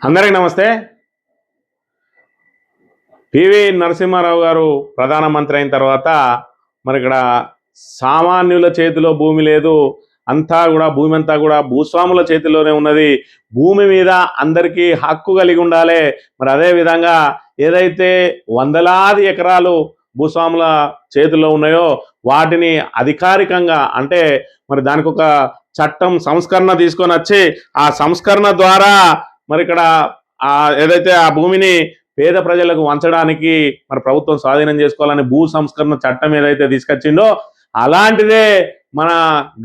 అందరికీ నమస్తే. పివి నరసింహారావు గారు ప్రధానమంత్రి అయిన తర్వాత మరి ఇక్కడ సామాన్యుల చేతిలో భూమి లేదు, అంతా కూడా భూమి అంతా కూడా భూస్వాముల చేతిలోనే ఉన్నది. భూమి మీద అందరికీ హక్కు కలిగి ఉండాలి. మరి అదే విధంగా ఏదైతే వందలాది ఎకరాలు భూస్వాముల చేతిలో ఉన్నాయో వాటిని అధికారికంగా అంటే మరి దానికి ఒక చట్టం సంస్కరణ తీసుకొని వచ్చి ఆ సంస్కరణ ద్వారా మరి ఇక్కడ ఏదైతే ఆ భూమిని పేద ప్రజలకు వంచడానికి మరి ప్రభుత్వం స్వాధీనం చేసుకోవాలని భూ సంస్కరణ చట్టం ఏదైతే తీసుకొచ్చిందో అలాంటిదే మన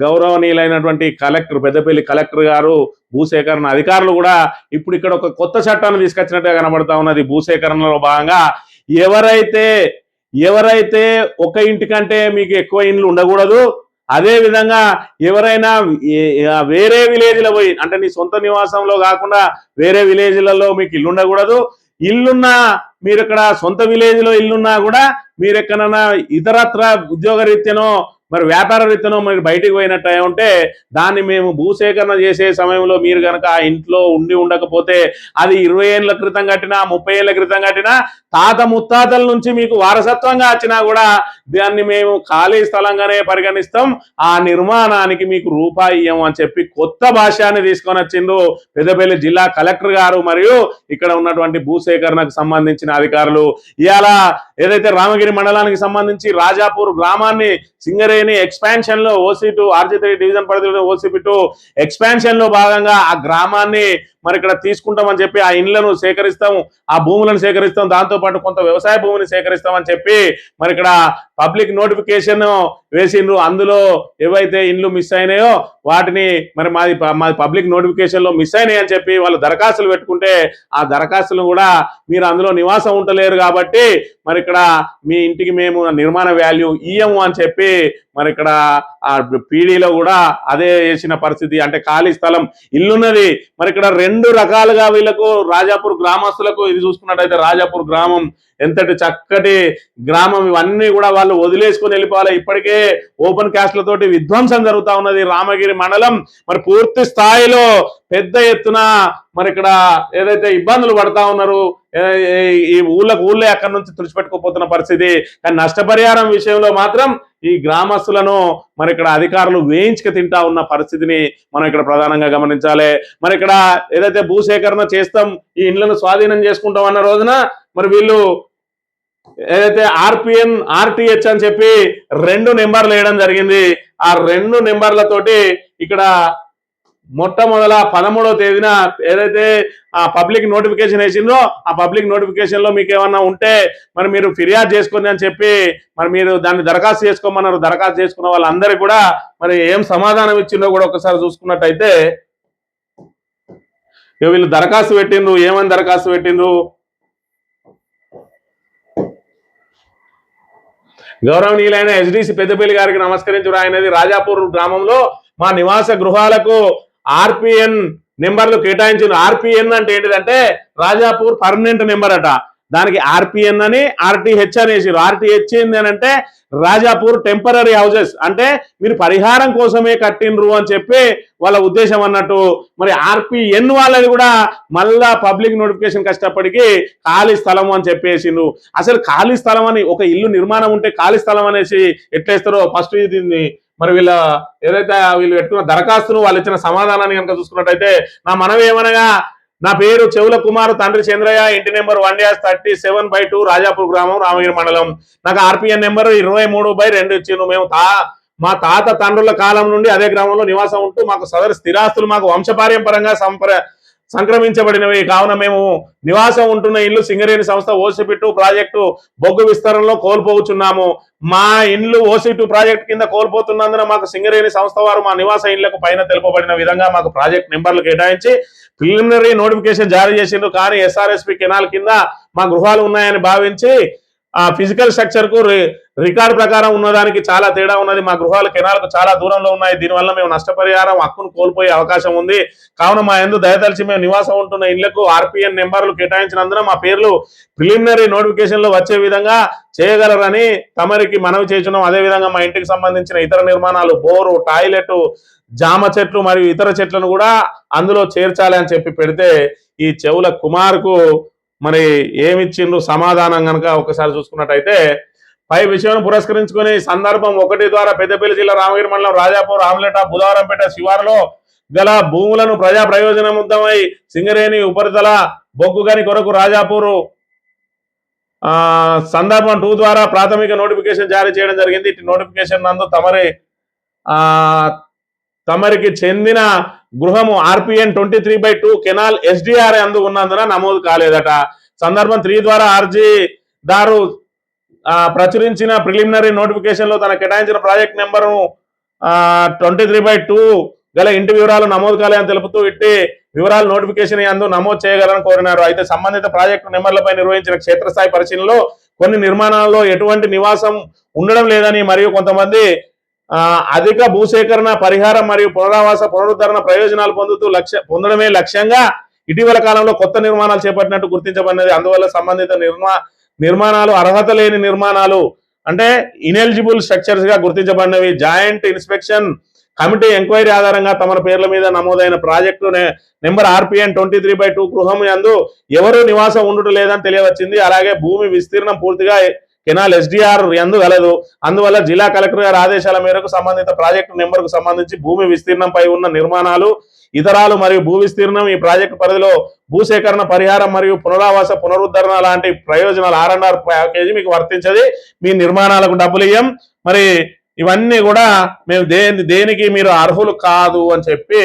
గౌరవనీయులైనటువంటి కలెక్టర్, పెద్దపల్లి కలెక్టర్ గారు, భూసేకరణ అధికారులు కూడా ఇప్పుడు ఇక్కడ ఒక కొత్త చట్టాన్ని తీసుకొచ్చినట్టుగా కనబడతా ఉన్నది. భూసేకరణలో భాగంగా ఎవరైతే ఒక ఇంటికంటే మీకు ఎక్కువ ఇండ్లు ఉండకూడదు, అదే విధంగా ఎవరైనా వేరే విలేజ్లో పోయి అంటే నీ సొంత నివాసంలో కాకుండా వేరే విలేజ్లలో మీకు ఇల్లు ఉండకూడదు. ఇల్లున్నా మీరు ఇక్కడ సొంత విలేజ్లో ఇల్లున్నా కూడా మీరు ఎక్కడన్నా ఇతరత్ర ఉద్యోగ రీత్యనో మరి వ్యాపార రీత్యనో మీరు బయటికి పోయినట్టు ఉంటే దాన్ని మేము భూసేకరణ చేసే సమయంలో మీరు కనుక ఆ ఇంట్లో ఉండకపోతే అది 20 ఏళ్ల క్రితం కట్టినా 30 ఏళ్ల క్రితం కట్టినా తాత ముత్తాతల నుంచి మీకు వారసత్వంగా వచ్చినా కూడా దాన్ని మేము ఖాళీ స్థలంగానే పరిగణిస్తాం, ఆ నిర్మాణానికి మీకు రూపాయి ఇయ్యం అని చెప్పి కొత్త భాష్యాన్ని తీసుకొని వచ్చిండ్రు పెద్దపల్లి జిల్లా కలెక్టర్ గారు మరియు ఇక్కడ ఉన్నటువంటి భూసేకరణకు సంబంధించిన అధికారులు. ఇవాళ ఏదైతే రామగిరి మండలానికి సంబంధించి రాజాపూర్ గ్రామాన్ని సింగరేణి ఎక్స్పాన్షన్ లో OC2 RG3 డివిజన్ పరిధిలో OCP2 ఎక్స్పాన్షన్ లో భాగంగా ఆ గ్రామాన్ని మరి ఇక్కడ తీసుకుంటామని చెప్పి ఆ ఇండ్లను సేకరిస్తాము, ఆ భూములను సేకరిస్తాం, దాంతోపాటు కొంత వ్యవసాయ భూమిని సేకరిస్తామని చెప్పి మరి ఇక్కడ పబ్లిక్ నోటిఫికేషన్ వేసిండ్రు. అందులో ఏవైతే ఇండ్లు మిస్ అయినాయో వాటిని మరి మాది పబ్లిక్ నోటిఫికేషన్ లో మిస్ అయినాయి అని చెప్పి వాళ్ళు దరఖాస్తులు పెట్టుకుంటే ఆ దరఖాస్తులు కూడా మీరు అందులో నివాసం ఉండలేరు కాబట్టి మరి ఇక్కడ మీ ఇంటికి మేము నిర్మాణ వాల్యూ ఇయ్యము అని చెప్పి మరి ఇక్కడ ఆ పీడీలో కూడా అదే వేసిన పరిస్థితి. అంటే ఖాళీ స్థలం ఇల్లున్నది. మరి ఇక్కడ 2 రకాలుగా వీళ్ళకు రాజాపూర్ గ్రామస్తులకు ఇది చూసుకున్నట్టయితే రాజాపూర్ గ్రామం ఎంతటి చక్కటి గ్రామం, ఇవన్నీ కూడా వాళ్ళు వదిలేసుకొని వెళ్ళిపోవాలి. ఇప్పటికే ఓపెన్ క్యాస్ట్లతోటి విధ్వంసం జరుగుతూ ఉన్నది రామగిరి మండలం. మరి పూర్తి స్థాయిలో పెద్ద ఎత్తున మరి ఇక్కడ ఏదైతే ఇబ్బందులు పడతా ఉన్నారు, ఈ ఊళ్ళే అక్కడి నుంచి తుడిచిపెట్టుకోపోతున్న పరిస్థితి. కానీ నష్టపరిహారం విషయంలో మాత్రం ఈ గ్రామస్తులను మరి ఇక్కడ అధికారులు వేయించుకు తింటా ఉన్న పరిస్థితిని మనం ఇక్కడ ప్రధానంగా గమనించాలి. మరి ఇక్కడ ఏదైతే భూసేకరణ చేస్తాం, ఈ ఇండ్లను స్వాధీనం చేసుకుంటాం అన్న రోజున మరి వీళ్ళు ఏదైతే RPN RTH అని చెప్పి 2 నెంబర్లు వేయడం జరిగింది. ఆ 2 నెంబర్లతోటి ఇక్కడ మొట్టమొదల 13వ తేదీన ఏదైతే ఆ పబ్లిక్ నోటిఫికేషన్ వేసిందో ఆ పబ్లిక్ నోటిఫికేషన్ లో మీకు ఏమన్నా ఉంటే మరి మీరు ఫిర్యాదు చేసుకోండి అని చెప్పి మరి మీరు దాన్ని దరఖాస్తు చేసుకోమన్నారు. దరఖాస్తు చేసుకున్న వాళ్ళందరికీ కూడా మరి ఏం సమాధానం ఇచ్చిందో కూడా ఒకసారి చూసుకున్నట్టయితే వీళ్ళు దరఖాస్తు పెట్టిండ్రు. ఏమని దరఖాస్తు పెట్టిండ్రు? గౌరవనీయులైన SDC పెద్దపల్లి గారికి నమస్కరించు రాయనది రాజాపూర్ గ్రామంలో మా నివాస గృహాలకు RPN నెంబర్లు కేటాయించిన. RPN అంటే ఏంటిదంటే రాజాపూర్ పర్మనెంట్ నెంబర్ అట. దానికి RPN అని RTH అనేసి. RTH ఏంటంటే రాజాపూర్ టెంపరీ హౌసెస్, అంటే మీరు పరిహారం కోసమే కట్టినరు అని చెప్పి వాళ్ళ ఉద్దేశం అన్నట్టు. మరి RPN వాళ్ళది కూడా మళ్ళా పబ్లిక్ నోటిఫికేషన్ కష్టపడికి ఖాళీ స్థలం అని చెప్పేసిండ్రు. అసలు ఖాళీ స్థలం అని ఒక ఇల్లు నిర్మాణం ఉంటే ఖాళీ స్థలం అనేసి ఎట్లేస్తారో ఫస్ట్ దీన్ని మరి ఏదైతే వీళ్ళు పెట్టుకున్న దరఖాస్తును వాళ్ళు ఇచ్చిన సమాధానాన్ని కనుక చూసుకున్నట్టయితే నా మనవి ఏమనగా, నా పేరు చెవుల కుమార్, తండ్రి చంద్రయ్య, ఇంటి నెంబర్ 1-37/2 రాజాపూర్ గ్రామం రామగిరి మండలం. నాకు RPN నెంబర్ 23/2 ఇచ్చిండు. మేము మా తాత తండ్రుల కాలం నుండి అదే గ్రామంలో నివాసం ఉంటూ మాకు సదరు స్థిరాస్తులు మాకు వంశపార్యంపరంగా సంక్రమించబడినవి. కావున మేము నివాసం ఉంటున్న ఇల్లు సింగరేణి సంస్థ OCP2 ప్రాజెక్టు బొగ్గు విస్తరణలో కోల్పోవచ్చున్నాము. మా ఇండ్లు OC2 ప్రాజెక్టు కింద కోల్పోతున్నందున మాకు సింగరేణి సంస్థ వారు మా నివాస ఇళ్లకు పైన తెలుపబడిన విధంగా మాకు ప్రాజెక్ట్ నెంబర్లు కేటాయించి ప్రిలిమినరీ నోటిఫికేషన్ జారీ చేసిండ్రు. కానీ SRSP కెనాల్ కింద మా గృహాలు ఉన్నాయని భావించి ఆ ఫిజికల్ స్ట్రక్చర్ కు రికార్డు ప్రకారం ఉన్నదానికి చాలా తేడా ఉన్నది. మా గృహాలు కెనాల్కు చాలా దూరంలో ఉన్నాయి. దీనివల్ల మేము నష్టపరిహారం హక్కును కోల్పోయే అవకాశం ఉంది. కావున మా యందు దయతలిచి మేము నివాసం ఉంటున్న ఇళ్లకు ఆర్పిఎన్ నెంబర్లు కేటాయించినందున మా పేర్లు ప్రిలిమినరీ నోటిఫికేషన్ లో వచ్చే విధంగా చేయగలరని తమరికి మనవి చేస్తున్నాం. అదేవిధంగా మా ఇంటికి సంబంధించిన ఇతర నిర్మాణాలు, బోరు, టాయిలెట్, జామ చెట్లు మరియు ఇతర చెట్లను కూడా అందులో చేర్చాలి అని చెప్పి పెడితే ఈ చెవుల కుమార్కు మరి ఏమిచ్చిండ్రు సమాధానం కనుక ఒకసారి చూసుకున్నట్టయితే, పై విషయం పురస్కరించుకుని సందర్భం 1 ద్వారా పెద్దపల్లి జిల్లా రామగిరి మండలం రాజాపూర్, ఆమ్లెట, బుధవారంపేట శివారులో గల భూములను ప్రజా ప్రయోజనముద్దమై సింగరేణి ఉపరితల బొగ్గు గని కొరకు రాజాపూర్ సందర్భం 2 ద్వారా ప్రాథమిక నోటిఫికేషన్ జారీ చేయడం జరిగింది. ఇటు నోటిఫికేషన్ నందు తమరికి చెందిన గృహము ఆర్పిఎన్ 23/2 కెనాల్ ఎస్డిఆర్ అందు ఉన్నందున నమోదు కాలేదట. సందర్భం 3 ద్వారా అర్జీదారు ప్రచురించిన ప్రిలిమినరీ నోటిఫికేషన్ లో తన కేటాయించిన ప్రాజెక్ట్ నెంబరు 23/2 గల ఇంటి వివరాలు నమోదు కాలేదని తెలుపుతూ ఇట్టి వివరాలు నోటిఫికేషన్ అందు నమోదు చేయగలని కోరినారు. అయితే సంబంధిత ప్రాజెక్టు నెంబర్లపై నిర్వహించిన క్షేత్రస్థాయి పరిశీలనలో కొన్ని నిర్మాణాలలో ఎటువంటి నివాసం ఉండడం లేదని మరియు కొంతమంది అధిక భూసేకరణ పరిహారం మరియు పునరావాస పునరుద్ధరణ ప్రయోజనాలు పొందడమే లక్ష్యంగా ఇటీవల కాలంలో కొత్త నిర్మాణాలు చేపట్టినట్టు గుర్తించబడినది. అందువల్ల సంబంధిత నిర్మాణాలు అర్హత లేని నిర్మాణాలు అంటే ఇనెలిజిబుల్ స్ట్రక్చర్స్ గా గుర్తించబడినవి. జాయింట్ ఇన్స్పెక్షన్ కమిటీ ఎంక్వైరీ ఆధారంగా తమ పేర్ల మీద నమోదైన ప్రాజెక్టు నెంబర్ ఆర్పిఎన్ 23/2 గృహం యందు ఎవరు నివాసం ఉండటం లేదని తెలియవచ్చింది. అలాగే భూమి విస్తీర్ణం పూర్తిగా కెనాల్ ఎస్డిఆర్ యందు గలదు. అందువల్ల జిల్లా కలెక్టర్ గారి ఆదేశాల మేరకు సంబంధిత ప్రాజెక్టు నెంబర్ కు సంబంధించి భూమి విస్తీర్ణంపై ఉన్న నిర్మాణాలు, ఇతరాలు మరియు భూ విస్తీర్ణం ఈ ప్రాజెక్టు పరిధిలో భూసేకరణ పరిహారం మరియు పునరావాస పునరుద్ధరణ లాంటి ప్రయోజనాలు R&R ప్యాకేజీ మీకు వర్తించది. మీ నిర్మాణాలకు డబ్బులు ఇయ్యం, మరి ఇవన్నీ కూడా మేము దేనికి మీరు అర్హులు కాదు అని చెప్పి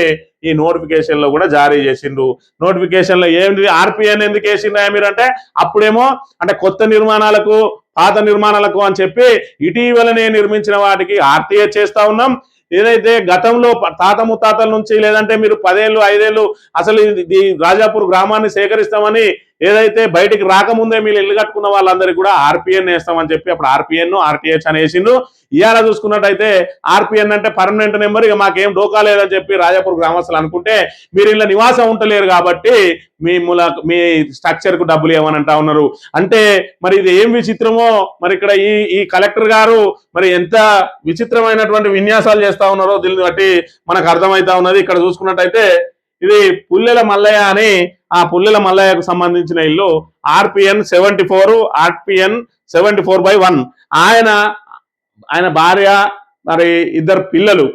ఈ నోటిఫికేషన్ లో కూడా జారీ చేసిండ్రు. నోటిఫికేషన్ లో ఏంటి ఆర్పిఎన్ ఎందుకు వేసిండ్రా మీరు అంటే, అప్పుడేమో అంటే కొత్త నిర్మాణాలకు పాత నిర్మాణాలకు అని చెప్పి ఇటీవలనే నిర్మించిన వాటికి ఆర్టీఏ చేస్తా ఉన్నాం. ఏదైతే గతంలో తాత ముత్తాతల నుంచి లేదంటే మీరు 10 ఏళ్ళు 5 ఏళ్ళు అసలు ఈ రాజాపూర్ గ్రామాన్ని సేకరిస్తామని ఏదైతే బయటికి రాకముందే మీరు ఇల్లు కట్టుకున్న వాళ్ళందరికీ కూడా ఆర్పిఎన్ వేస్తామని చెప్పి అప్పుడు ఆర్పిఎన్ ఆర్టీహెచ్ అని వేసిండు. ఇవాళ చూసుకున్నట్టయితే ఆర్పిఎన్ అంటే పర్మనెంట్ నెంబర్, ఇక మాకేం డోకా లేదని చెప్పి రాజాపూర్ గ్రామస్తులు అనుకుంటే మీరు ఇలా నివాసం ఉంటలేరు కాబట్టి మీ స్ట్రక్చర్ కు డబ్బులు ఏమని అంటా ఉన్నారు. అంటే మరి ఇది ఏం విచిత్రమో మరి ఇక్కడ ఈ కలెక్టర్ గారు మరి ఎంత విచిత్రమైనటువంటి విన్యాసాలు చేస్తా ఉన్నారో దీన్ని బట్టి మనకు అర్థమైతా ఉన్నది. ఇక్కడ చూసుకున్నట్టయితే ఇది పుల్లెల మల్లయ్య అని, ఆ పుల్లెల మల్లయ్యకు సంబంధించిన ఇల్లు ఆర్పిఎన్ 74/1. ఆయన భార్య మరి 2 పిల్లలు.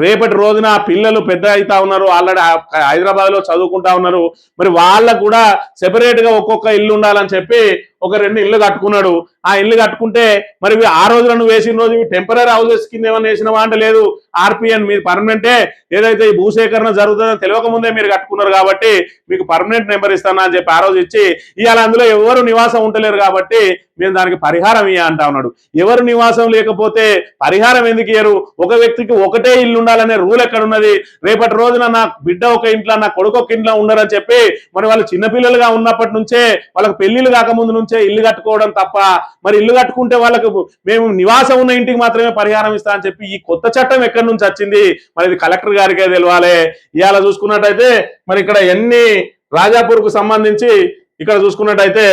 రేపటి రోజున ఆ పిల్లలు పెద్ద అవుతా ఉన్నారు, ఆల్రెడీ హైదరాబాద్ లో చదువుకుంటా ఉన్నారు. మరి వాళ్ళకు కూడా సెపరేట్ గా ఒక్కొక్క ఇల్లు ఉండాలని చెప్పి ఒక 2 ఇల్లు కట్టుకున్నాడు. ఆ ఇల్లు కట్టుకుంటే మరి ఆ రోజున నువ్వు వేసిన రోజు టెంపరీ హౌసెస్ కింద ఏమన్నా వేసినవా అంటే లేదు, ఆర్పిఎన్ మీరు పర్మనెంటే, ఏదైతే ఈ భూసేకరణ జరుగుతుందో తెలియక ముందే మీరు కట్టుకున్నారు కాబట్టి మీకు పర్మనెంట్ నెంబర్ ఇస్తానా అని చెప్పి ఆ రోజు ఇచ్చి, ఇవాళ అందులో ఎవరు నివాసం ఉంటలేరు కాబట్టి మేము దానికి పరిహారం ఇయ్య అంటా ఉన్నాడు. ఎవరు నివాసం లేకపోతే పరిహారం ఎందుకు ఇయ్యరు? ఒక వ్యక్తికి ఒకటే ఇల్లు ఉండాలనే రూల్ ఎక్కడున్నది? రేపటి రోజున నా బిడ్డ ఒక ఇంట్లో, నా కొడుకు ఒక ఇంట్లో ఉండరని చెప్పి మరి వాళ్ళు చిన్నపిల్లలుగా ఉన్నప్పటి నుంచే వాళ్ళకి పెళ్లిళ్ళు కాకముందు నుంచే ఇల్లు కట్టుకోవడం తప్ప, మరి ఇల్లు కట్టుకుంటే వాళ్ళకు మేము నివాసం ఉన్న ఇంటికి మాత్రమే పరిహారం ఇస్తా అని చెప్పి ఈ కొత్త చట్టం ఎక్కడి నుంచి వచ్చింది? మరి ఇది కలెక్టర్ గారికే తెలియాలి. ఇవాళ చూసుకున్నట్టయితే మరి ఇక్కడ ఎన్ని రాజాపూర్ కు సంబంధించి ఇక్కడ చూసుకున్నట్టయితే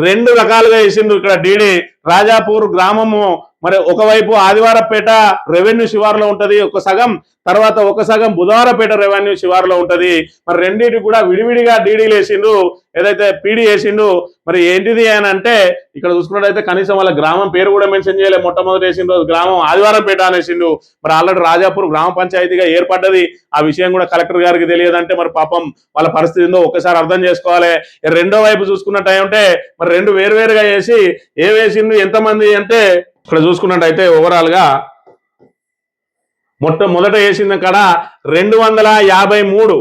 2 రకాలుగా వేసిండు. ఇక్కడ డీడీ రాజాపూర్ గ్రామము మరి ఒకవైపు ఆదివారపేట రెవెన్యూ శివారులో ఉంటది ఒక సగం, తర్వాత ఒక సగం బుధవారపేట రెవెన్యూ శివారులో ఉంటది. మరి రెండింటి కూడా విడివిడిగా డీడీలు వేసిండు, ఏదైతే పీడీ వేసిండు. మరి ఏంటిది అని అంటే ఇక్కడ చూసుకున్నట్టయితే కనీసం వాళ్ళ గ్రామం పేరు కూడా మెన్షన్ చేయలేదు. మొట్టమొదటి వేసిండు గ్రామం ఆదివారంపేట అనేసిండు. మరి ఆల్రెడీ రాజాపూర్ గ్రామ పంచాయతీగా ఏర్పడ్డది. ఆ విషయం కూడా కలెక్టర్ గారికి తెలియదంటే మరి పాపం వాళ్ళ పరిస్థితి ఏందో ఒకసారి అర్థం చేసుకోవాలి. రెండో వైపు చూసుకున్నట్టయితే మరి 2 వేరువేరుగా వేసి ఏ వేసిండు ఎంతమంది అంటే ఇక్కడ చూసుకున్నట్టయితే ఓవరాల్ గా మొదట వేసిన కాడ 253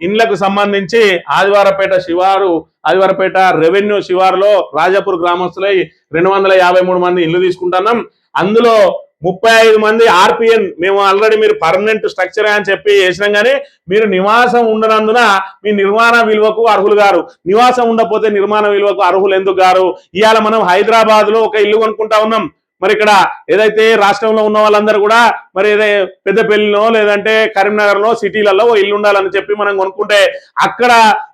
ఇండ్లకు సంబంధించి ఆదివారపేట రెవెన్యూ శివారులో రాజాపూర్ గ్రామస్తులై 253 మంది ఇల్లు తీసుకుంటున్నాం. అందులో 35 మంది ఆర్పిఎన్ మేము ఆల్రెడీ మీరు పర్మనెంట్ స్ట్రక్చర్ అని చెప్పి చేసినాం, కానీ మీరు నివాసం ఉండనందున మీ నిర్మాణ విలువకు అర్హులు గారు. నివాసం ఉండకపోతే నిర్మాణ విలువకు అర్హులు ఎందుకు గారు? ఇవాళ మనం హైదరాబాద్ లో ఒక ఇల్లు కొనుక్కుంటా ఉన్నాం. మరి ఇక్కడ ఏదైతే రాష్ట్రంలో ఉన్న వాళ్ళందరూ కూడా మరి పెద్దపల్లిలో లేదంటే కరీంనగర్లో సిటీలలో ఇల్లు ఉండాలని చెప్పి మనం కొనుక్కుంటే అక్కడ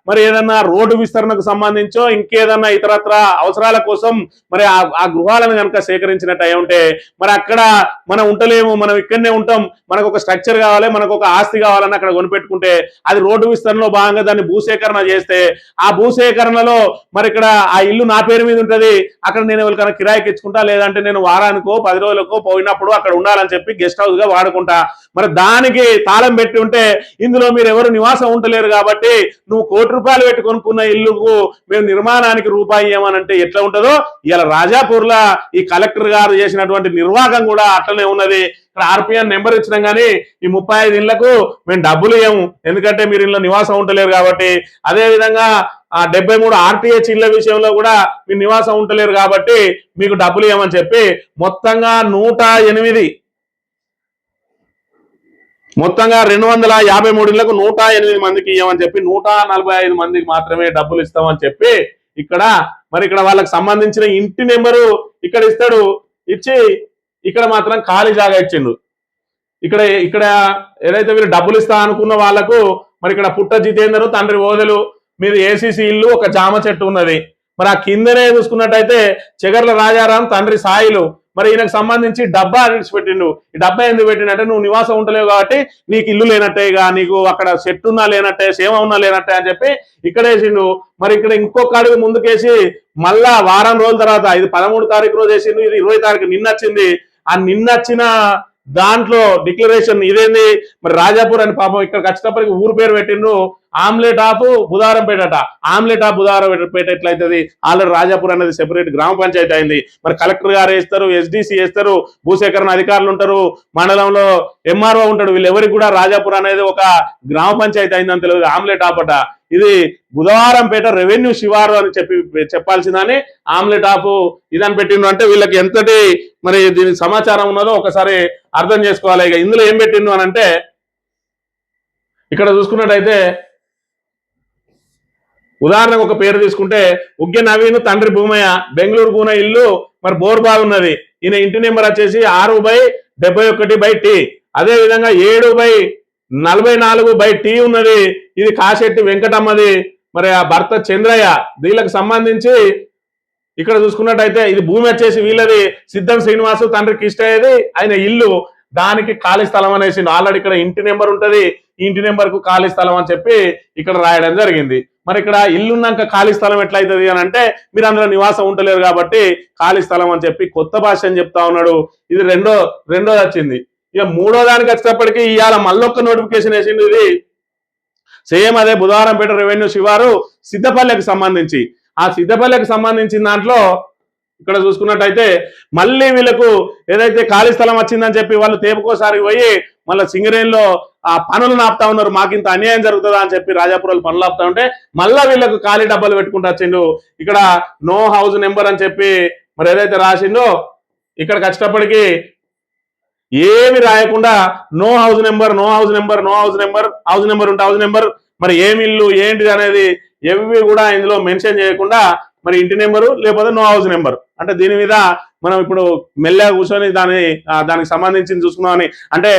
మరి ఏదన్నా రోడ్డు విస్తరణకు సంబంధించో ఇంకేదన్నా ఇతరత్ర అవసరాల కోసం మరి ఆ గృహాలను కనుక సేకరించినట్టు అయి ఉంటే మరి అక్కడ మనం ఉండలేము, మనం ఇక్కడనే ఉంటాం, మనకు ఒక స్ట్రక్చర్ కావాలి, మనకు ఒక ఆస్తి కావాలని అక్కడ కొనిపెట్టుకుంటే అది రోడ్డు విస్తరణలో భాగంగా దాన్ని భూసేకరణ చేస్తే ఆ భూసేకరణలో మరి ఇక్కడ ఆ ఇల్లు నా పేరు మీద ఉంటుంది, అక్కడ నేను ఎవరికైనా కిరాయికి ఇచ్చుకుంటా, లేదంటే నేను వారానికో 10 రోజులకో పోయినప్పుడు అక్కడ ఉండాలని చెప్పి గెస్ట్ హౌస్ గా వాడుకుంటా. మరి దానికి తాళం పెట్టి ఉంటే ఇందులో మీరు ఎవరు నివాసం ఉండలేరు కాబట్టి నువ్వు ₹1 పెట్టి కొనుక్కున్న ఇల్లుకు మేము నిర్మాణానికి రూపాయి ఇవ్వమనంటే ఎట్లా ఉంటుందో ఇలా రాజాపూర్లో ఈ కలెక్టర్ గారు చేసినటువంటి నిర్వాహకం కూడా అట్లనే ఉన్నది. ఇక్కడ ఆర్పిఎన్ నెంబర్ ఇచ్చినాం కానీ ఈ 35 ఇళ్లకు మేము డబ్బులు ఇవ్వము, ఎందుకంటే మీరు ఇంట్లో నివాసం ఉండలేరు కాబట్టి. అదే విధంగా 73 ఆర్టీహెచ్ ఇళ్ల విషయంలో కూడా మీరు నివాసం ఉండలేరు కాబట్టి మీకు డబ్బులు ఇవ్వమని చెప్పి మొత్తంగా 253 ఇళ్లకు 108 మందికి ఇవ్వమని చెప్పి 145 మందికి మాత్రమే డబ్బులు ఇస్తామని చెప్పి ఇక్కడ వాళ్ళకి సంబంధించిన ఇంటి నెంబరు ఇక్కడ ఇస్తాడు, ఇచ్చి ఇక్కడ మాత్రం ఖాళీ జాగా ఇచ్చిండు. ఇక్కడ ఏదైతే మీరు డబ్బులు ఇస్తా అనుకున్న వాళ్ళకు మరి ఇక్కడ పుట్ట జితేందరు తండ్రి ఓదెలు మీద ఏసీసీ ఇల్లు ఒక జామ చెట్టు ఉన్నది. మరి ఆ కిందనే చూసుకున్నట్టయితే చెగర్ల రాజారాం తండ్రి సాయిలు మరి ఈయనకు సంబంధించి డబ్బా పెట్టిండు. ఈ డబ్బా ఎందుకు పెట్టిండంటే నువ్వు నివాసం ఉండలేవు కాబట్టి నీకు ఇల్లు లేనట్టేగా, నీకు అక్కడ చెట్టు ఉన్నా లేనట్టే, సేవ ఉన్నా లేనట్టే అని చెప్పి ఇక్కడ వేసిండు. మరి ఇక్కడ ఇంకొక అడుగు ముందుకేసి మళ్ళా వారం రోజుల తర్వాత ఇది 13 తారీఖు రోజు వేసిండు, ఇది 20 తారీఖు నిన్నొచ్చింది. ఆ నిన్నొచ్చిన దాంట్లో డిక్లరేషన్ ఇదేంది మరి రాజాపూర్ అని పాపం ఇక్కడికి వచ్చేటప్పటికి ఊరు పేరు పెట్టిండ్రు omelette of Budharampet. Omelette of Budharampet ఎట్లయితుంది? ఆల్రెడీ రాజాపూర్ అనేది సెపరేట్ గ్రామ పంచాయతీ అయింది. మరి కలెక్టర్ గారు వేస్తారు, ఎస్డిసి వేస్తారు, భూసేకరణ అధికారులు ఉంటారు, మండలంలో ఎంఆర్ఓ ఉంటాడు, వీళ్ళెవరికి కూడా రాజాపూర్ అనేది ఒక గ్రామ పంచాయతీ అయిందని తెలియదు. ఆమ్లెట్ ఆఫ్ అట ఇది బుధవారంపేట రెవెన్యూ శివారు అని చెప్పాల్సిందని ఆమ్లెట్ ఆఫ్ ఇదని పెట్టిండు. అంటే వీళ్ళకి ఎంతటి మరి దీని సమాచారం ఉన్నదో ఒకసారి అర్థం చేసుకోవాలి. ఇక ఇందులో ఏం పెట్టిండు అని అంటే ఇక్కడ చూసుకున్నట్టయితే ఉదాహరణకు ఒక పేరు తీసుకుంటే ఉగ్గే నవీన్ తండ్రి భూమయ్య బెంగళూరు కూన ఇల్లు మరి బోర్బాగ్ ఉన్నది. ఈయన ఇంటి నెంబర్ వచ్చేసి 6/71/T. అదే విధంగా 7/44/T ఉన్నది. ఇది కాశెట్టి వెంకటమ్మది, మరి ఆ భర్త చంద్రయ్య. వీళ్ళకి సంబంధించి ఇక్కడ చూసుకున్నట్టయితే ఇది భూమి వచ్చేసి వీళ్ళది సిద్ధం శ్రీనివాసు తండ్రి కిష్టయ్యది, ఆయన ఇల్లు దానికి ఖాళీ స్థలం అనేసి ఆల్రెడీ ఇక్కడ ఇంటి నెంబర్ ఉంటది, ఈ ఇంటి నెంబర్ కు ఖాళీ స్థలం అని చెప్పి ఇక్కడ రాయడం జరిగింది. మరి ఇక్కడ ఇల్లున్నాక ఖాళీ స్థలం ఎట్లయితుంది అని అంటే మీరు అందులో నివాసం ఉండలేరు కాబట్టి ఖాళీ స్థలం అని చెప్పి కొత్త భాష అని చెప్తా ఉన్నాడు. ఇది రెండోది వచ్చింది. ఇక మూడో దానికి వచ్చేటప్పటికి ఇవాళ మళ్ళొక్క నోటిఫికేషన్ వేసింది. ఇది సేమ్ అదే బుధవారంపేట రెవెన్యూ శివారు సిద్ధపల్లెకి సంబంధించి. ఆ సిద్ధపల్లెకి సంబంధించిన దాంట్లో ఇక్కడ చూసుకున్నట్టయితే మళ్ళీ వీళ్ళకు ఏదైతే ఖాళీ స్థలం వచ్చిందని చెప్పి వాళ్ళు తేపుకోసారి పోయి మళ్ళీ సింగరేణిలో ఆ పనులను ఆపుతా ఉన్నారు, మాకింత అన్యాయం జరుగుతుందా అని చెప్పి రాజాపురాలు పనులు ఆపుతా ఉంటే మళ్ళా వీళ్ళకు ఖాళీ డబ్బాలు పెట్టుకుంటూ వచ్చిండు. ఇక్కడ నో హౌస్ నెంబర్ అని చెప్పి మరి ఏదైతే రాసిండో ఇక్కడికి వచ్చేటప్పటికి ఏమి రాయకుండా no house number house number మరి ఏమి ఇల్లు ఏంటిది అనేది ఎవి కూడా ఇందులో మెన్షన్ చేయకుండా మరి ఇంటి నెంబరు లేకపోతే నో హౌస్ నెంబర్. అంటే దీని మీద మనం ఇప్పుడు మెల్లగా కూర్చొని దానికి సంబంధించి చూసుకున్నామని అంటే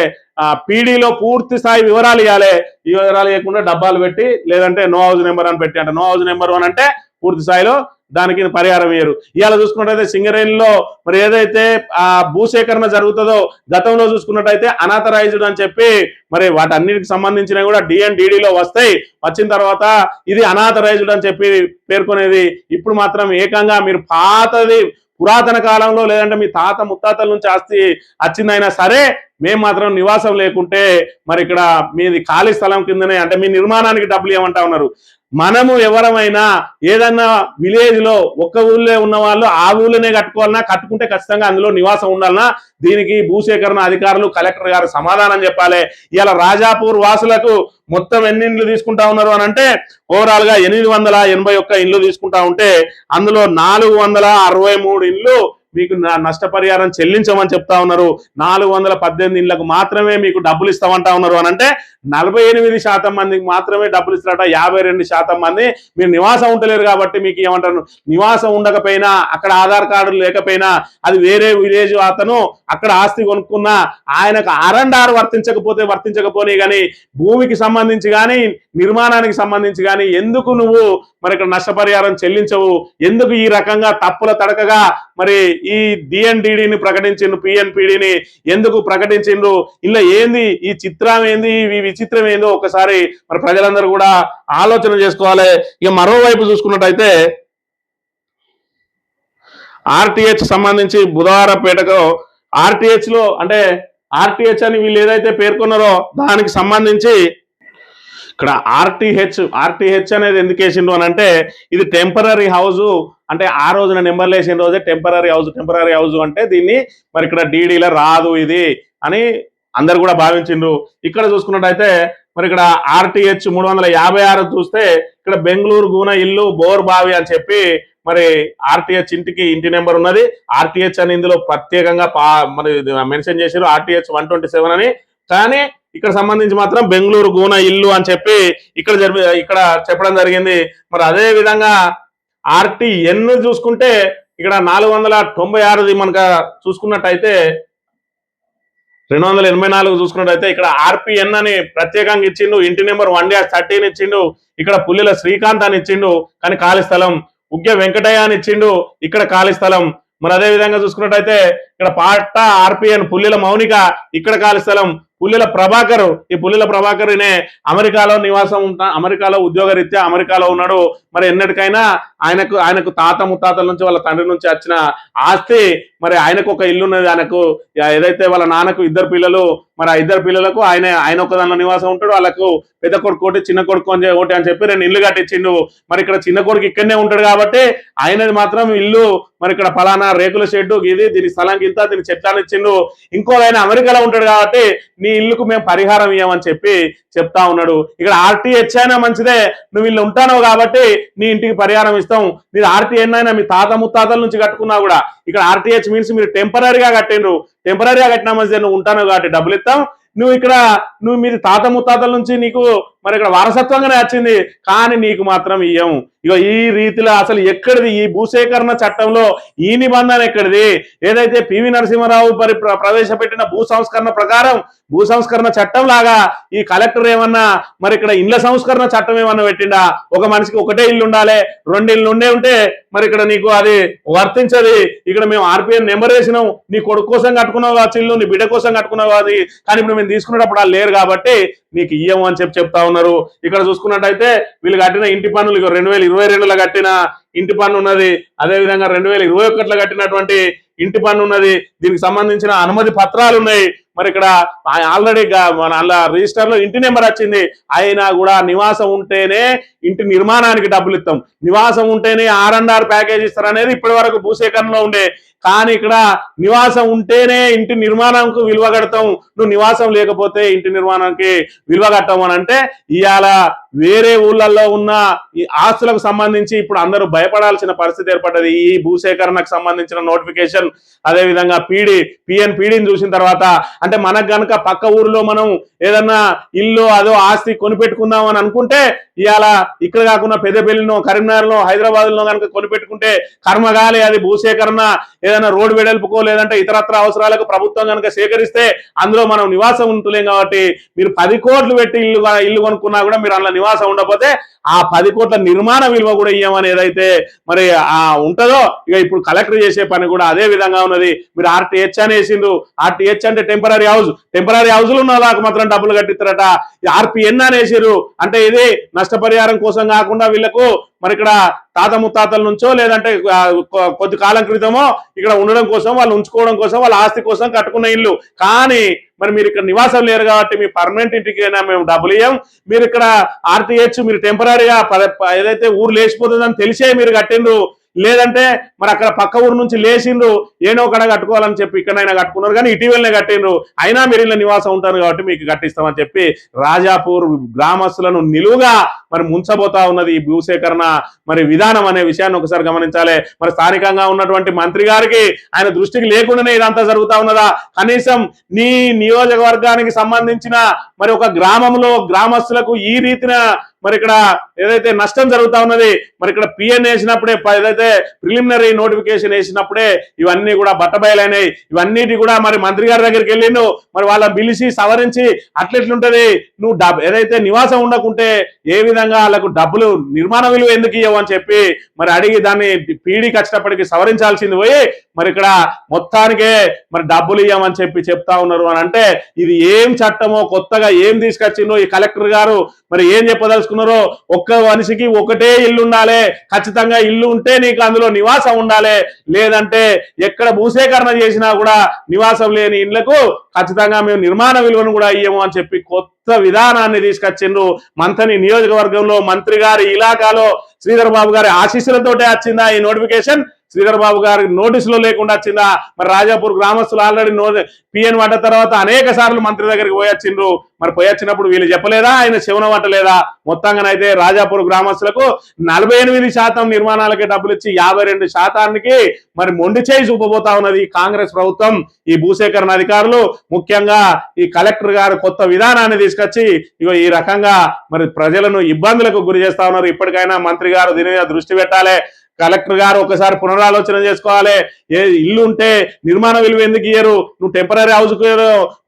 పీడీలో పూర్తి స్థాయి వివరాలు ఇవ్వాలి. ఈ వివరాలు ఇవ్వకుండా డబ్బాలు పెట్టి లేదంటే నో హౌస్ నెంబర్ అని పెట్టి అంటే నో హౌస్ నెంబర్ అని అంటే పూర్తి స్థాయిలో దానికి పరిహారం వేయరు. ఇవాళ చూసుకున్నట్టయితే సింగరేణిలో మరి ఏదైతే ఆ భూసేకరణ జరుగుతుందో గతంలో చూసుకున్నట్టయితే అనాథరైజ్డ్ అని చెప్పి మరి వాటన్నిటికి సంబంధించినవి కూడా డిఎన్డిడిలో వస్తాయి. వచ్చిన తర్వాత ఇది అనాథరైజ్డ్ అని చెప్పి పేర్కొనేది. ఇప్పుడు మాత్రం ఏకంగా మీరు పాతది పురాతన కాలంలో లేదంటే మీ తాత ముత్తాతల నుంచి ఆస్తి వచ్చిందైనా సరే మేము మాత్రం నివాసం లేకుంటే మరి ఇక్కడ మీది ఖాళీ స్థలం కిందనే అంటే మీ నిర్మాణానికి డబ్బులు ఏమంటా ఉన్నారు. మనము ఎవరమైనా ఏదన్నా విలేజ్ లో ఒక్క ఊళ్ళో ఉన్న వాళ్ళు ఆ ఊళ్ళోనే కట్టుకోవాలన్నా కట్టుకుంటే ఖచ్చితంగా అందులో నివాసం ఉండాలన్నా దీనికి భూసేకరణ అధికారులు కలెక్టర్ గారు సమాధానం చెప్పాలి. ఇలా రాజాపూర్ వాసులకు మొత్తం ఎన్ని ఇండ్లు తీసుకుంటా ఉన్నారు అని అంటే ఓవరాల్ గా 881 ఇండ్లు తీసుకుంటా ఉంటే అందులో 463 ఇండ్లు మీకు నష్టపరిహారం చెల్లించమని చెప్తా ఉన్నారు. 418 ఇళ్లకు మాత్రమే మీకు డబ్బులు ఇస్తామంటా ఉన్నారు అని అంటే 48% మందికి మాత్రమే డబ్బులు ఇస్తారట. 52% మంది మీరు నివాసం ఉండలేరు కాబట్టి మీకు ఏమంటారు, నివాసం ఉండకపోయినా అక్కడ ఆధార్ కార్డు లేకపోయినా అది వేరే విలేజ్ అతను అక్కడ ఆస్తి కొనుక్కున్నా ఆయనకు R&R వర్తించకపోతే కానీ భూమికి సంబంధించి కానీ నిర్మాణానికి సంబంధించి కానీ ఎందుకు నువ్వు మరి ఇక్కడ నష్టపరిహారం చెల్లించవు, ఎందుకు ఈ రకంగా తప్పుల తడకగా మరి ఈ DNDDని ప్రకటించిండు, PNPDని ఎందుకు ప్రకటించిండు, ఇలా ఏంది ఈ చిత్రం ఏంది, ఈ విచిత్రం ఏందో ఒకసారి మరి ప్రజలందరూ కూడా ఆలోచన చేసుకోవాలి. ఇక మరోవైపు చూసుకున్నట్టయితే RTH సంబంధించి బుధవారపేటకు RTH లో అంటే RTH అని వీళ్ళు ఏదైతే పేర్కొన్నారో దానికి సంబంధించి ఇక్కడ RTH అనేది ఎందుకు వేసిండు అని అంటే ఇది టెంపరరీ హౌస్ అంటే ఆ రోజున నెంబర్లు వేసిన రోజే టెంపరరీ హౌస్ అంటే దీన్ని మరి ఇక్కడ డీడీలో రాదు ఇది అని అందరు కూడా భావించిండ్రు. ఇక్కడ చూసుకున్నట్టయితే మరి ఇక్కడ RTH 356 చూస్తే ఇక్కడ బెంగళూరు గూన ఇల్లు బోర్ బావి అని చెప్పి మరి RTH ఇంటి నెంబర్ ఉన్నది. RTH అని ఇందులో ప్రత్యేకంగా మరి మెన్షన్ చేశారు RTH 127 అని. కానీ ఇక్కడ సంబంధించి మాత్రం బెంగళూరు గూన ఇల్లు అని చెప్పి ఇక్కడ చెప్పడం జరిగింది. మరి అదే విధంగా RTN చూసుకుంటే ఇక్కడ 496 మనకు చూసుకున్నట్టయితే 284 చూసుకున్నట్టయితే ఇక్కడ RPN అని ప్రత్యేకంగా ఇచ్చిండు. ఇంటి నెంబర్ 1-13 ఇచ్చిండు. ఇక్కడ పుల్లెల శ్రీకాంత్ అని ఇచ్చిండు కానీ ఖాళీ స్థలం. ఉగ్య వెంకటయ్య అని ఇచ్చిండు, ఇక్కడ ఖాళీ స్థలం. మరి అదే విధంగా చూసుకున్నట్టయితే ఇక్కడ పాట RPN పుల్లెల మౌనిక, ఇక్కడ ఖాళీ స్థలం. పుల్లెల ప్రభాకర్, ఈ పుల్లెల ప్రభాకర్ అమెరికాలో నివాసం అమెరికాలో ఉద్యోగరీత్యా అమెరికాలో ఉన్నాడు. మరి ఎన్నటికైనా ఆయనకు తాత ముత్తాతల నుంచి వాళ్ళ తండ్రి నుంచి వచ్చిన ఆస్తి మరి ఆయనకు ఒక ఇల్లు ఉన్నది. ఆయనకు ఏదైతే వాళ్ళ నాన్నకు 2 పిల్లలు, మరి ఆ 2 పిల్లలకు ఆయన ఒక దానిలో నివాసం ఉంటాడు. వాళ్ళకు పెద్ద కొడుకు ఒకటి చిన్న కొడుకు ఒకటి అని చెప్పి 2 ఇల్లు కట్టించిండు. మరి ఇక్కడ చిన్న కొడుకు ఇక్కడనే ఉంటాడు కాబట్టి ఆయనది మాత్రం ఇల్లు మరి ఇక్కడ ఫలానా రేకుల షెడ్డు ఇది, దీని స్థలం ఇంత, దీని చెట్టాన్ని ఇచ్చిండు. ఇంకో ఆయన అమెరికాలో ఉంటాడు కాబట్టి నీ ఇల్లుకు మేము పరిహారం ఇవ్వమని చెప్పి చెప్తా ఉన్నాడు. ఇక్కడ RTH అయినా మంచిదే, నువ్వు ఇల్లు ఉంటావు కాబట్టి నీ ఇంటికి పరిహారం ఇస్తాం. మీరు RTN అయినా మీ తాత ముత్తాతల నుంచి కట్టుకున్నా కూడా ఇక్కడ RTH మీన్స్ మీరు టెంపరీగా కట్టిండ్రు, టెంపరీగా కట్టినా మంచిదే, నువ్వు ఉంటాను కాబట్టి డబ్బులు ఇస్తాం. నువ్వు మీరు తాత ముత్తాతల నుంచి నీకు మరి ఇక్కడ వారసత్వంగానే వచ్చింది కానీ నీకు మాత్రం ఇయ్యం. ఇక ఈ రీతిలో అసలు ఎక్కడిది ఈ భూసేకరణ చట్టంలో ఈ నిబంధన ఎక్కడిది? ఏదైతే PV నరసింహారావు ప్రవేశపెట్టిన భూ సంస్కరణ ప్రకారం భూ సంస్కరణ చట్టం లాగా ఈ కలెక్టర్ ఏమన్నా మరి ఇక్కడ ఇళ్ల సంస్కరణ చట్టం ఏమన్నా పెట్టిండా? ఒక మనిషికి ఒకటే ఇల్లు ఉండాలి, 2 ఇల్లు ఉంటే మరి ఇక్కడ నీకు అది వర్తించది. ఇక్కడ మేము RPN నెంబర్ వేసినాం, నీ కొడుకు కోసం కట్టుకున్నావు కావచ్చు ఇల్లు, నీ బిడ్డ కోసం కట్టుకున్నావు కాదు, కానీ ఇప్పుడు మేము తీసుకునేటప్పుడు వాళ్ళు లేరు కాబట్టి నీకు ఇయ్యము అని చెప్తా ఉన్నారు. ఇక్కడ చూసుకున్నట్టయితే వీళ్ళు కట్టిన ఇంటి పన్నులు 2022లో కట్టిన ఇంటి పన్ను ఉన్నది, అదేవిధంగా 2021లో కట్టినటువంటి ఇంటి పన్ను ఉన్నది. దీనికి సంబంధించిన అనుమతి పత్రాలు ఉన్నాయి. మరి ఇక్కడ ఆల్రెడీ మన రిజిస్టర్ లో ఇంటి నెంబర్ వచ్చింది. అయినా కూడా నివాసం ఉంటేనే ఇంటి నిర్మాణానికి డబ్బులు ఇస్తాం, నివాసం ఉంటేనే R&R ప్యాకేజ్ ఇస్తారనేది ఇప్పటి వరకు భూసేకరణలో ఉండే. కానీ ఇక్కడ నివాసం ఉంటేనే ఇంటి నిర్మాణంకు విలువ కడతాం, నువ్వు నివాసం లేకపోతే ఇంటి నిర్మాణానికి విలువ కట్టం అని అంటే ఇవాళ వేరే ఊళ్ళల్లో ఉన్న ఈ ఆస్తులకు సంబంధించి ఇప్పుడు అందరూ భయపడాల్సిన పరిస్థితి ఏర్పడ్డది. ఈ భూసేకరణకు సంబంధించిన నోటిఫికేషన్ అదేవిధంగా PNPDని చూసిన తర్వాత అంటే మనకు గనక పక్క ఊరిలో మనం ఏదన్నా ఇల్లు అదో ఆస్తి కొనిపెట్టుకుందాం అని అనుకుంటే ఇవాళ ఇక్కడ కాకుండా పెద్దపల్లిలో, కరీంనగర్లో, హైదరాబాద్లో కనుక కొనిపెట్టుకుంటే కర్మగాలి అది భూసేకరణ ఏదైనా రోడ్డు వెడల్పుకో లేదంటే ఇతరత్ర అవసరాలకు ప్రభుత్వం కనుక సేకరిస్తే అందులో మనం నివాసం ఉంటలేం. కాబట్టి మీరు 10 కోట్లు పెట్టి ఇల్లు కొనుక్కున్నా కూడా మీరు అందులో నివాసం ఉండకపోతే ఆ 10 కోట్ల నిర్మాణ విలువ కూడా ఇవ్వమని ఏదైతే మరి ఉంటుందో ఇక ఇప్పుడు కలెక్టర్ చేసే పని కూడా అదే విధంగా ఉన్నది. మీరు RTH అని వేసిండ్రు, RTH అంటే టెంపరీ హౌస్లు ఉన్న వాళ్ళకి మాత్రం డబ్బులు కట్టిస్తారట. RPN అని వేసిర్రు అంటే ఇది నష్టపరిహారం కోసం కాకుండా వీళ్ళకు మరి ఇక్కడ తాత ముత్తాతల నుంచో లేదంటే కొద్ది కాలం క్రితమో ఇక్కడ ఉండడం కోసం, వాళ్ళు ఉంచుకోవడం కోసం, వాళ్ళ ఆస్తి కోసం కట్టుకున్న ఇల్లు. కానీ మరి మీరు ఇక్కడ నివాసం లేరు కాబట్టి మీ పర్మనెంట్ ఇంటికైనా మేము డబ్బులు ఇవ్వం. మీరు ఇక్కడ RTH మీరు టెంపరీగా ఏదైతే ఊరు లేచిపోతుందని తెలిసే మీరు కట్టిండ్రు లేదంటే మరి అక్కడ పక్క ఊరు నుంచి లేచిండ్రు ఏనో కడ కట్టుకోవాలని చెప్పి ఇక్కడైనా కట్టుకున్నారు, కానీ ఇటీవలనే కట్టిండ్రు, అయినా మీరు ఇలా నివాసం ఉంటారు కాబట్టి మీకు కట్టిస్తామని చెప్పి రాజాపూర్ గ్రామస్తులను నిలువుగా మరి ముంచబోతా ఉన్నది ఈ భూసేకరణ మరి విధానం అనే విషయాన్ని ఒకసారి గమనించాలి. మరి స్థానికంగా ఉన్నటువంటి మంత్రి గారికి ఆయన దృష్టికి లేకుండానే ఇదంతా జరుగుతా ఉన్నదా? కనీసం నీ నియోజకవర్గానికి సంబంధించిన మరి ఒక గ్రామంలో గ్రామస్తులకు ఈ రీతిన మరి ఇక్కడ ఏదైతే నష్టం జరుగుతా ఉన్నది, మరి ఇక్కడ పిఎన్ వేసినప్పుడే ఏదైతే ప్రిలిమినరీ నోటిఫికేషన్ వేసినప్పుడే ఇవన్నీ కూడా బట్టబయలైనాయి. ఇవన్నిటి కూడా మరి మంత్రి గారి దగ్గరికి వెళ్ళిండు, మరి వాళ్ళని పిలిచి సవరించి అట్లెట్లుంటది, నువ్వు ఏదైతే నివాసం ఉండకుంటే ఏ విధంగా వాళ్ళకు డబ్బులు నిర్మాణ విలువ ఎందుకు ఇవ్వవు అని చెప్పి మరి అడిగి దాన్ని పీడీ కష్టపడికి సవరించాల్సింది పోయి మరి ఇక్కడ మొత్తానికే మరి డబ్బులు ఇవ్వమని చెప్పి చెప్తా ఉన్నారు అని అంటే ఇది ఏం చట్టమో కొత్తగా ఏం తీసుకొచ్చిందో ఈ కలెక్టర్ గారు మరి ఏం చెప్పదలుచుకున్నారో, ఒక్క మనిషికి ఒకటే ఇల్లు ఉండాలి, ఖచ్చితంగా ఇల్లు ఉంటే నీకు అందులో నివాసం ఉండాలి, లేదంటే ఎక్కడ భూసేకరణ చేసినా కూడా నివాసం లేని ఇళ్లకు ఖచ్చితంగా మేము నిర్మాణ విలువను కూడా ఇయ్యము అని చెప్పి కొత్త విధానాన్ని తీసుకొచ్చిండ్రు. మంథని నియోజకవర్గంలో మంత్రి గారి ఇలాకాలో శ్రీధర్ బాబు గారి ఆశీస్సులతోటే వచ్చిందా ఈ నోటిఫికేషన్? శ్రీధర్ బాబు గారి నోటీసులో లేకుండా వచ్చిందా? మరి రాజాపూర్ గ్రామస్తులు ఆల్రెడీ పిఎన్ పడ్డ తర్వాత అనేక సార్లు మంత్రి దగ్గరికి పోయొచ్చిండ్రు, మరి పోయొచ్చినప్పుడు వీళ్ళు చెప్పలేదా, ఆయన శివన పట్టలేదా? మొత్తంగానైతే రాజాపూర్ గ్రామస్తులకు 48% నిర్మాణాలకే డబ్బులు ఇచ్చి 52% మరి మొండి చేయి చూపబోతా ఉన్నది కాంగ్రెస్ ప్రభుత్వం. ఈ భూసేకరణ అధికారులు ముఖ్యంగా ఈ కలెక్టర్ గారు కొత్త విధానాన్ని తీసుకొచ్చి ఇగో ఈ రకంగా మరి ప్రజలను ఇబ్బందులకు గురి చేస్తా ఉన్నారు. ఇప్పటికైనా మంత్రి గారు దీని మీద దృష్టి పెట్టాలి. కలెక్టర్ గారు ఒకసారి పునరాలోచన చేసుకోవాలి. ఇల్లు ఉంటే నిర్మాణ విలువ ఎందుకు ఇయ్యరు? నువ్వు టెంపరీ హౌస్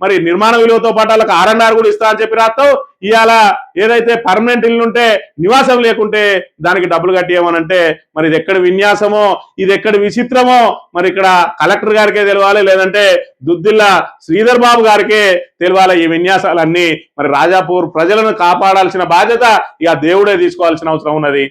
మరి నిర్మాణ విలువతో పాటు వాళ్ళకి R&R కూడా ఇస్తా అని చెప్పి రాస్తావు. ఇవాళ ఏదైతే పర్మనెంట్ ఇల్లు ఉంటే నివాసం లేకుంటే దానికి డబ్బులు కట్టియమనంటే మరి ఇది ఎక్కడ విన్యాసమో, ఇది ఎక్కడ విచిత్రమో మరి ఇక్కడ కలెక్టర్ గారికే తెలియాలి, లేదంటే దుద్దిల్ల శ్రీధర్ బాబు గారికే తెలియాలి. ఈ విన్యాసాలన్నీ మరి రాజాపూర్ ప్రజలను కాపాడాల్సిన బాధ్యత ఇక దేవుడే తీసుకోవాల్సిన అవసరం ఉన్నది.